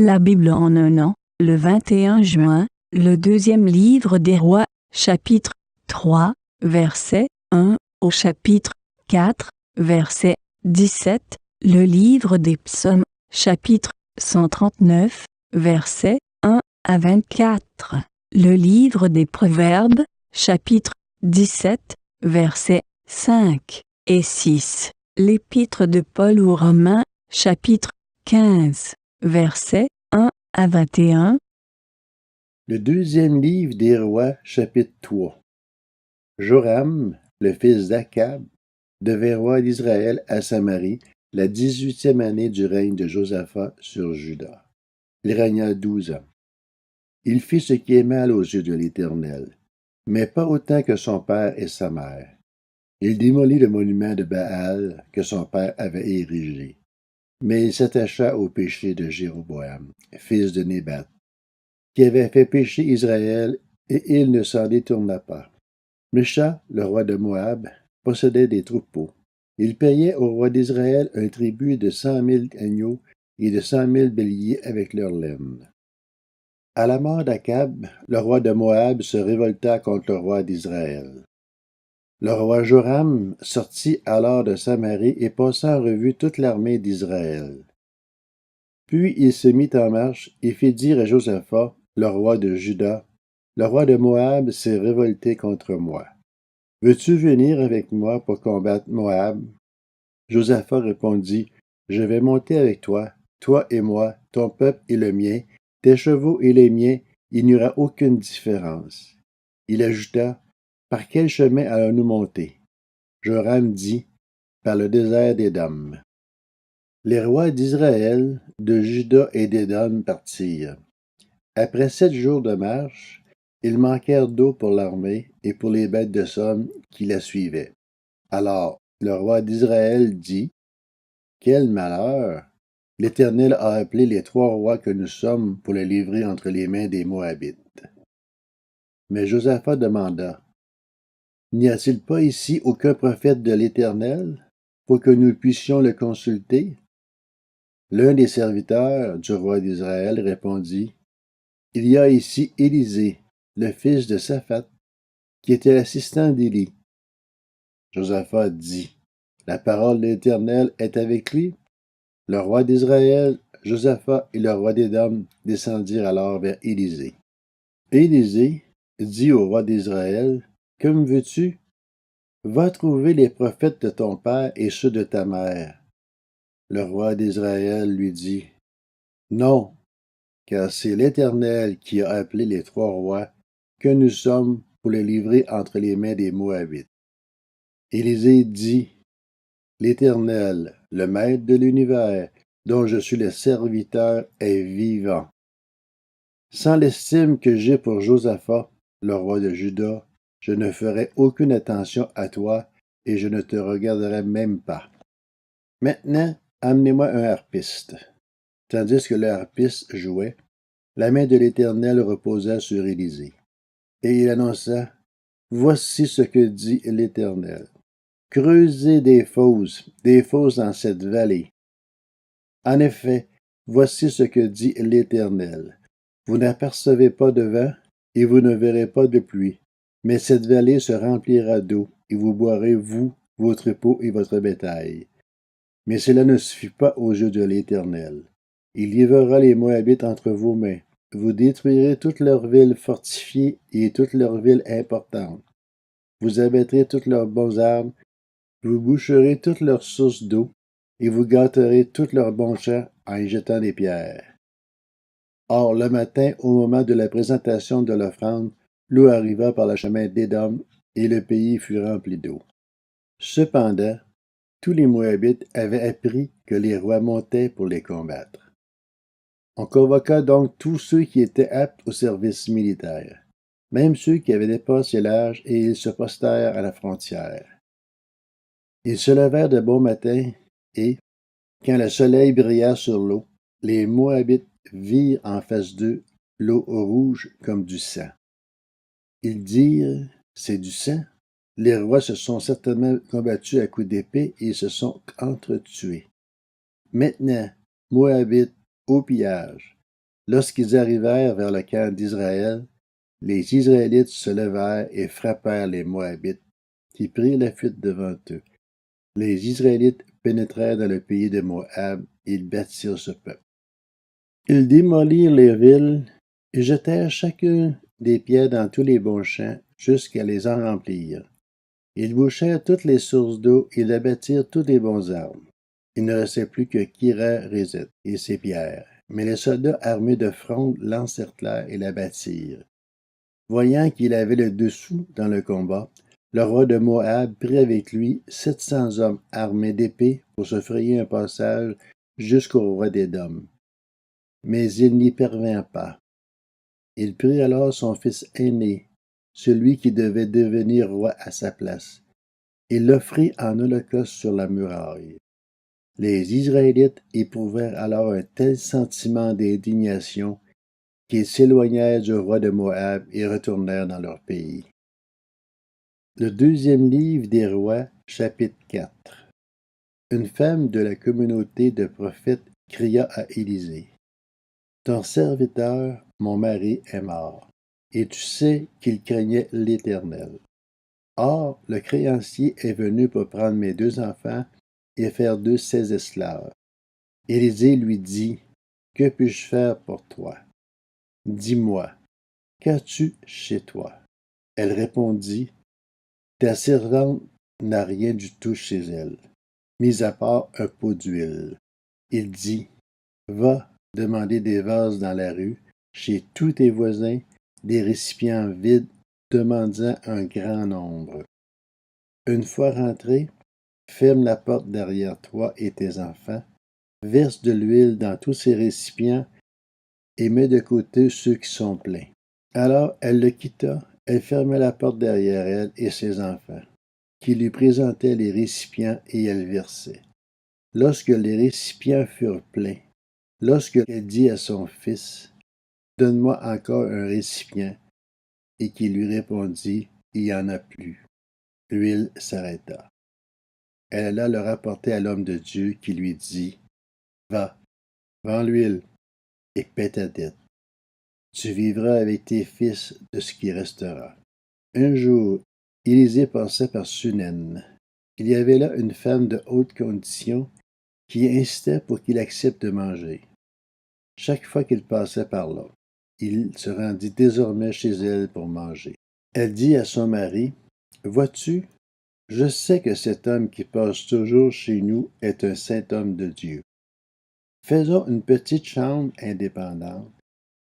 La Bible en un an, le 21 juin, le deuxième livre des Rois, chapitre 3, verset 1 au chapitre 4, verset 17, le livre des Psaumes, chapitre 139, verset 1 à 24, le livre des Proverbes, chapitre 17, versets 5 et 6, l'épître de Paul aux Romains, chapitre 15, versets 1 à 21. Le deuxième livre des Rois, chapitre 3. Joram, le fils d'Akab, devint roi d'Israël à Samarie la 18e année du règne de Josaphat sur Juda. Il régna 12 ans. Il fit ce qui est mal aux yeux de l'Éternel, mais pas autant que son père et sa mère. Il démolit le monument de Baal que son père avait érigé, mais il s'attacha au péché de Jéroboam, fils de Nébat, qui avait fait pécher Israël, et il ne s'en détourna pas. Misha, le roi de Moab, possédait des troupeaux. Il payait au roi d'Israël un tribut de 100 000 agneaux et de 100 000 béliers avec leur laine. À la mort d'Akab, le roi de Moab se révolta contre le roi d'Israël. Le roi Joram sortit alors de Samarie et passa en revue toute l'armée d'Israël. Puis il se mit en marche et fit dire à Josaphat, le roi de Juda, le roi de Moab s'est révolté contre moi. Veux-tu venir avec moi pour combattre Moab? Josaphat répondit, je vais monter avec toi, toi et moi, ton peuple et le mien, tes chevaux et les miens, il n'y aura aucune différence. Il ajouta, par quel chemin allons-nous monter? Joram dit, par le désert d'Édom. Les rois d'Israël, de Juda et d'Édom partirent. Après 7 jours de marche, ils manquèrent d'eau pour l'armée et pour les bêtes de somme qui la suivaient. Alors le roi d'Israël dit, quel malheur! L'Éternel a appelé les 3 rois que nous sommes pour les livrer entre les mains des Moabites. Mais Josaphat demanda, n'y a-t-il pas ici aucun prophète de l'Éternel pour que nous puissions le consulter? L'un des serviteurs du roi d'Israël répondit, il y a ici Élisée, le fils de Saphat, qui était l'assistant d'Élie. Josaphat dit, la parole de l'Éternel est avec lui. Le roi d'Israël, Josaphat et le roi d'Édom descendirent alors vers Élisée. Élisée dit au roi d'Israël, que me veux-tu? Va trouver les prophètes de ton père et ceux de ta mère. Le roi d'Israël lui dit, non, car c'est l'Éternel qui a appelé les 3 rois que nous sommes pour les livrer entre les mains des Moabites. Élisée dit, l'Éternel, le Maître de l'univers, dont je suis le serviteur, est vivant. Sans l'estime que j'ai pour Josaphat, le roi de Juda, je ne ferai aucune attention à toi et je ne te regarderai même pas. Maintenant, amenez-moi un harpiste. Tandis que le harpiste jouait, la main de l'Éternel reposa sur Élisée. Et il annonça, voici ce que dit l'Éternel. Creusez des fosses dans cette vallée. En effet, voici ce que dit l'Éternel. Vous n'apercevez pas de vent, et vous ne verrez pas de pluie, mais cette vallée se remplira d'eau, et vous boirez, vous, vos troupeaux et votre bétail. Mais cela ne suffit pas aux yeux de l'Éternel. Il livrera les Moabites entre vos mains. Vous détruirez toutes leurs villes fortifiées et toutes leurs villes importantes. Vous abattrez toutes leurs bons arbres, vous boucherez toutes leurs sources d'eau, et vous gâterez tous leurs bons champs en y jetant des pierres. Or, le matin, au moment de la présentation de l'offrande, l'eau arriva par le chemin d'Édom, et le pays fut rempli d'eau. Cependant, tous les Moabites avaient appris que les rois montaient pour les combattre. On convoqua donc tous ceux qui étaient aptes au service militaire, même ceux qui avaient dépassé l'âge, et ils se postèrent à la frontière. Ils se levèrent de bon matin, et, quand le soleil brilla sur l'eau, les Moabites virent en face d'eux l'eau rouge comme du sang. Ils dirent, c'est du sang. Les rois se sont certainement combattus à coups d'épée et se sont entretués. Maintenant, Moabites, au pillage, Lorsqu'ils arrivèrent vers le camp d'Israël, les Israélites se levèrent et frappèrent les Moabites, qui prirent la fuite devant eux. Les Israélites pénétrèrent dans le pays de Moab et ils bâtirent ce peuple. Ils démolirent les villes et jetèrent chacun des pierres dans tous les bons champs jusqu'à les en remplir. Ils bouchèrent toutes les sources d'eau et abattirent tous les bons arbres. Il ne restait plus que Kira-Rézet et ses pierres. Mais les soldats armés de frondes l'encerclèrent et l'abattirent. Voyant qu'il avait le dessous dans le combat, le roi de Moab prit avec lui 700 hommes armés d'épées pour se frayer un passage jusqu'au roi d'Édom. Mais il n'y parvint pas. Il prit alors son fils aîné, celui qui devait devenir roi à sa place, et l'offrit en holocauste sur la muraille. Les Israélites éprouvèrent alors un tel sentiment d'indignation qu'ils s'éloignèrent du roi de Moab et retournèrent dans leur pays. Le deuxième livre des rois, chapitre 4. Une femme de la communauté de prophètes cria à Élisée: « Ton serviteur, mon mari, est mort, et tu sais qu'il craignait l'Éternel. Or, le créancier est venu pour prendre mes 2 enfants et faire d'eux ses esclaves. » Élisée lui dit: « Que puis-je faire pour toi? Dis-moi, qu'as-tu chez toi? » Elle répondit: « Ta servante n'a rien du tout chez elle, mis à part un pot d'huile. » Il dit: « Va demander des vases dans la rue, chez tous tes voisins, des récipients vides, demande-en un grand nombre. Une fois rentré, ferme la porte derrière toi et tes enfants, verse de l'huile dans tous ces récipients et mets de côté ceux qui sont pleins. » Alors elle le quitta, elle ferma la porte derrière elle et ses enfants, qui lui présentaient les récipients et elle versait. Lorsque les récipients furent pleins, lorsqu'elle dit à son fils: « Donne-moi encore un récipient, » et qui lui répondit: « Il n'y en a plus. » L'huile s'arrêta. Elle alla le rapporter à l'homme de Dieu qui lui dit: « Va, vends l'huile et paie ta dette. Tu vivras avec tes fils de ce qui restera. » Un jour, Élisée passait par Sunem. Il y avait là une femme de haute condition qui insistait pour qu'il accepte de manger. Chaque fois qu'il passait par là, il se rendit désormais chez elle pour manger. Elle dit à son mari: « Vois-tu, je sais que cet homme qui passe toujours chez nous est un saint homme de Dieu. Faisons une petite chambre indépendante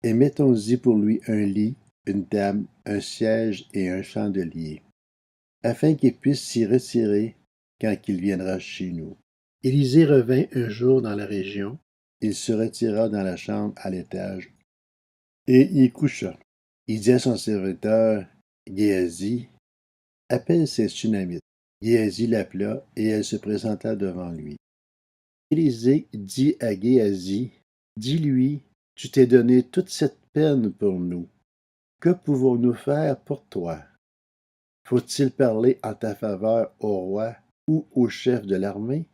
et mettons-y pour lui un lit, une table, un siège et un chandelier, afin qu'il puisse s'y retirer quand il viendra chez nous. » Élisée revint un jour dans la région. Il se retira dans la chambre à l'étage et y coucha. Il dit à son serviteur Géhazi: « Appelle ces Sunamites. » Géhazi l'appela et elle se présenta devant lui. Élisée dit à Géhazi: « Dis-lui, tu t'es donné toute cette peine pour nous. Que pouvons-nous faire pour toi? Faut-il parler en ta faveur au roi ou au chef de l'armée? »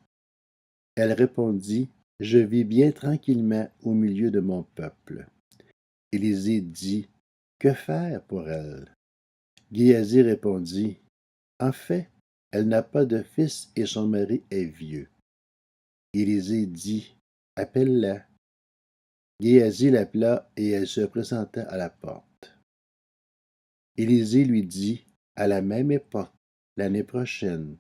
Elle répondit: « Je vis bien tranquillement au milieu de mon peuple. » Élisée dit: « Que faire pour elle? » Géhazi répondit: « En fait, elle n'a pas de fils et son mari est vieux. » Élisée dit: « Appelle-la. » Géhazi l'appela et elle se présenta à la porte. Élisée lui dit: « À la même époque, l'année prochaine,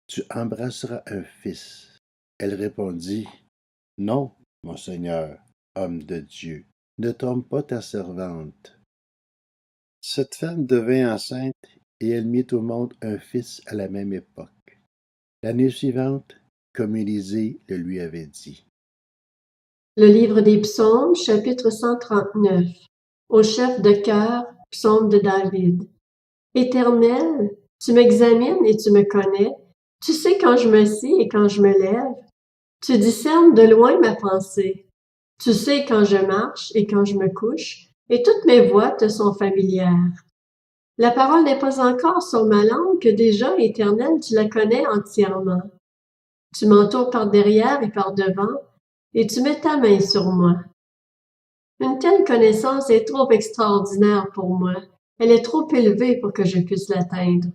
tu embrasseras un fils. » Elle répondit: « Non, mon Seigneur, homme de Dieu, ne trompe pas ta servante. » Cette femme devint enceinte et elle mit au monde un fils à la même époque, l'année suivante, comme Élisée le lui avait dit. Le livre des Psaumes, chapitre 139. Au chef de chœur, psaume de David. Éternel, tu m'examines et tu me connais. Tu sais quand je m'assis et quand je me lève. Tu discernes de loin ma pensée. Tu sais quand je marche et quand je me couche, et toutes mes voies te sont familières. La parole n'est pas encore sur ma langue que déjà, Éternel, tu la connais entièrement. Tu m'entoures par derrière et par devant, et tu mets ta main sur moi. Une telle connaissance est trop extraordinaire pour moi. Elle est trop élevée pour que je puisse l'atteindre.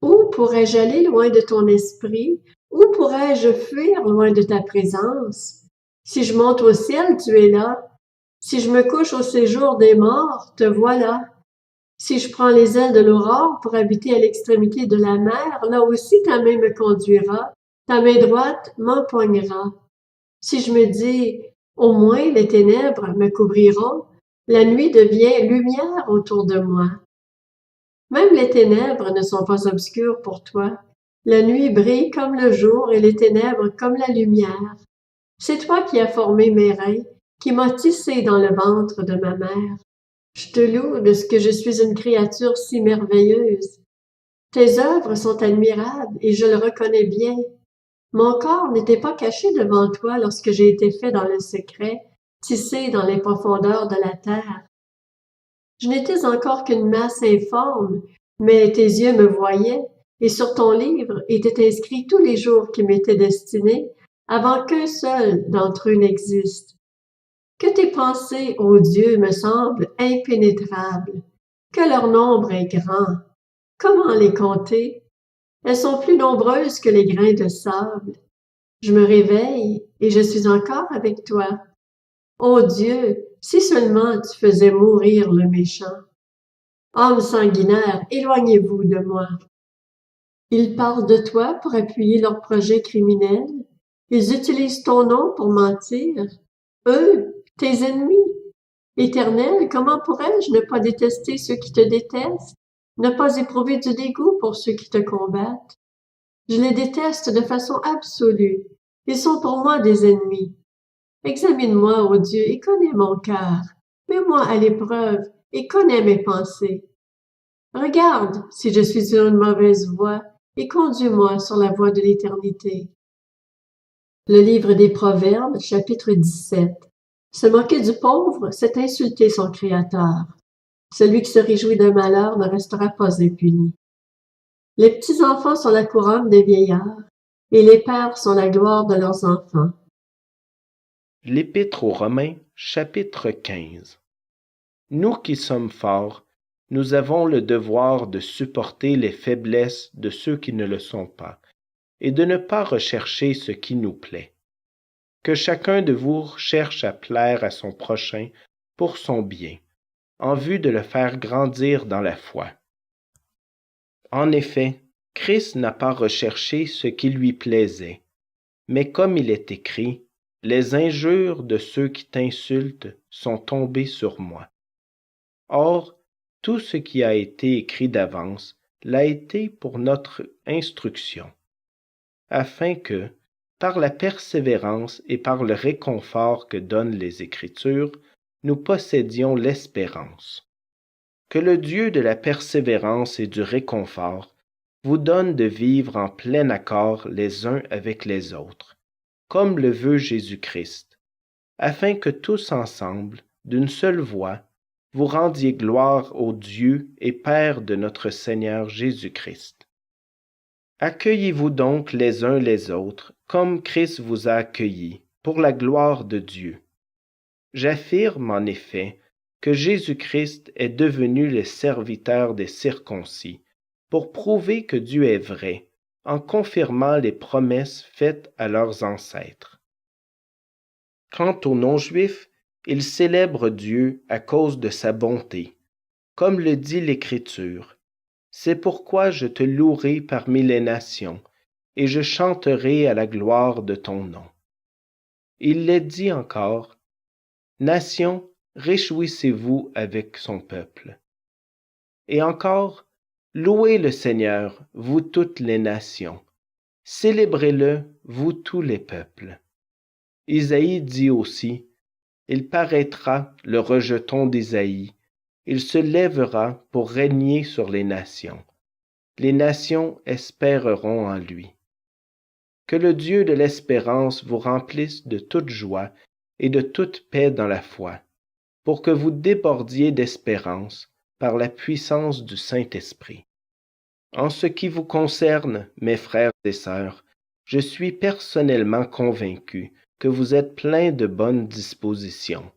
Où pourrais-je aller loin de ton esprit? Où pourrais-je fuir loin de ta présence? Si je monte au ciel, tu es là. Si je me couche au séjour des morts, te voilà. Si je prends les ailes de l'aurore pour habiter à l'extrémité de la mer, là aussi ta main me conduira, ta main droite m'empoignera. Si je me dis, au moins les ténèbres me couvriront, la nuit devient lumière autour de moi. Même les ténèbres ne sont pas obscures pour toi. La nuit brille comme le jour et les ténèbres comme la lumière. C'est toi qui as formé mes reins, qui m'as tissé dans le ventre de ma mère. Je te loue de ce que je suis une créature si merveilleuse. Tes œuvres sont admirables et je le reconnais bien. Mon corps n'était pas caché devant toi lorsque j'ai été fait dans le secret, tissé dans les profondeurs de la terre. Je n'étais encore qu'une masse informe, mais tes yeux me voyaient, et sur ton livre étaient inscrits tous les jours qui m'étaient destinés, avant qu'un seul d'entre eux n'existe. Que tes pensées, ô Dieu, me semblent impénétrables, que leur nombre est grand. Comment les compter? Elles sont plus nombreuses que les grains de sable. Je me réveille et je suis encore avec toi. Ô Dieu, si seulement tu faisais mourir le méchant. Hommes sanguinaires, éloignez-vous de moi. Ils parlent de toi pour appuyer leurs projets criminels. Ils utilisent ton nom pour mentir. Eux, tes ennemis. Éternel, comment pourrais-je ne pas détester ceux qui te détestent, ne pas éprouver du dégoût pour ceux qui te combattent? Je les déteste de façon absolue. Ils sont pour moi des ennemis. Examine-moi, ô Dieu, et connais mon cœur. Mets-moi à l'épreuve et connais mes pensées. Regarde si je suis sur une mauvaise voie et conduis-moi sur la voie de l'éternité. Le livre des Proverbes, chapitre 17. Se moquer du pauvre, c'est insulter son Créateur. Celui qui se réjouit d'un malheur ne restera pas impuni. Les petits-enfants sont la couronne des vieillards, et les pères sont la gloire de leurs enfants. L'Épître aux Romains, chapitre 15. Nous qui sommes forts, nous avons le devoir de supporter les faiblesses de ceux qui ne le sont pas, et de ne pas rechercher ce qui nous plaît. Que chacun de vous cherche à plaire à son prochain pour son bien, en vue de le faire grandir dans la foi. En effet, Christ n'a pas recherché ce qui lui plaisait, mais comme il est écrit, « Les injures de ceux qui t'insultent sont tombées sur moi. » Or, tout ce qui a été écrit d'avance l'a été pour notre instruction, afin que, par la persévérance et par le réconfort que donnent les Écritures, nous possédions l'espérance. Que le Dieu de la persévérance et du réconfort vous donne de vivre en plein accord les uns avec les autres, comme le veut Jésus-Christ, afin que tous ensemble, d'une seule voix, vous rendiez gloire au Dieu et Père de notre Seigneur Jésus-Christ. Accueillez-vous donc les uns les autres, comme Christ vous a accueillis, pour la gloire de Dieu. J'affirme en effet que Jésus-Christ est devenu le serviteur des circoncis, pour prouver que Dieu est vrai, en confirmant les promesses faites à leurs ancêtres. Quant aux non-juifs, ils célèbrent Dieu à cause de sa bonté, comme le dit l'Écriture. C'est pourquoi je te louerai parmi les nations, et je chanterai à la gloire de ton nom. Il les dit encore, Nations, réjouissez-vous avec son peuple. Et encore, louez le Seigneur, vous toutes les nations. Célébrez-le, vous tous les peuples. Isaïe dit aussi, il paraîtra le rejeton d'Isaïe, il se lèvera pour régner sur les nations. Les nations espéreront en lui. Que le Dieu de l'espérance vous remplisse de toute joie et de toute paix dans la foi, pour que vous débordiez d'espérance par la puissance du Saint-Esprit. En ce qui vous concerne, mes frères et sœurs, je suis personnellement convaincu que vous êtes pleins de bonnes dispositions.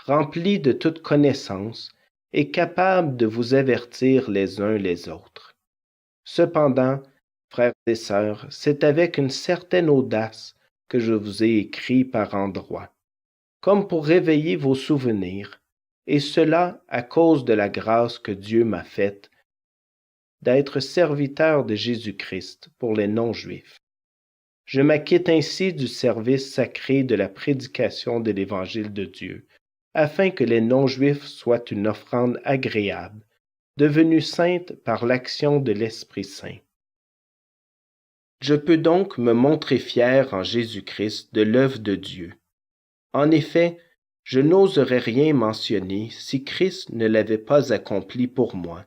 remplis de toute connaissance et capables de vous avertir les uns les autres. Cependant, frères et sœurs, c'est avec une certaine audace que je vous ai écrit par endroits, comme pour réveiller vos souvenirs, et cela à cause de la grâce que Dieu m'a faite d'être serviteur de Jésus-Christ pour les non-juifs. Je m'acquitte ainsi du service sacré de la prédication de l'Évangile de Dieu, afin que les non-juifs soient une offrande agréable, devenue sainte par l'action de l'Esprit Saint. Je peux donc me montrer fier en Jésus-Christ de l'œuvre de Dieu. En effet, je n'oserais rien mentionner si Christ ne l'avait pas accompli pour moi,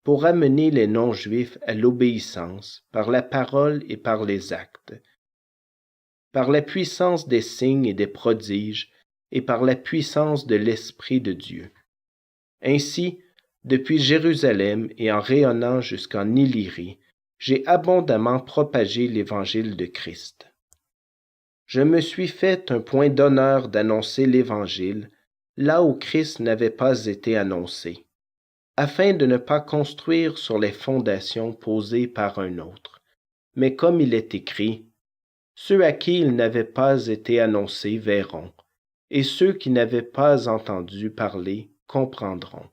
pour amener les non-juifs à l'obéissance par la parole et par les actes, par la puissance des signes et des prodiges, et par la puissance de l'Esprit de Dieu. Ainsi, depuis Jérusalem et en rayonnant jusqu'en Illyrie, j'ai abondamment propagé l'Évangile de Christ. Je me suis fait un point d'honneur d'annoncer l'Évangile là où Christ n'avait pas été annoncé, afin de ne pas construire sur les fondations posées par un autre. Mais comme il est écrit, « Ceux à qui il n'avait pas été annoncé verront, et ceux qui n'avaient pas entendu parler comprendront. »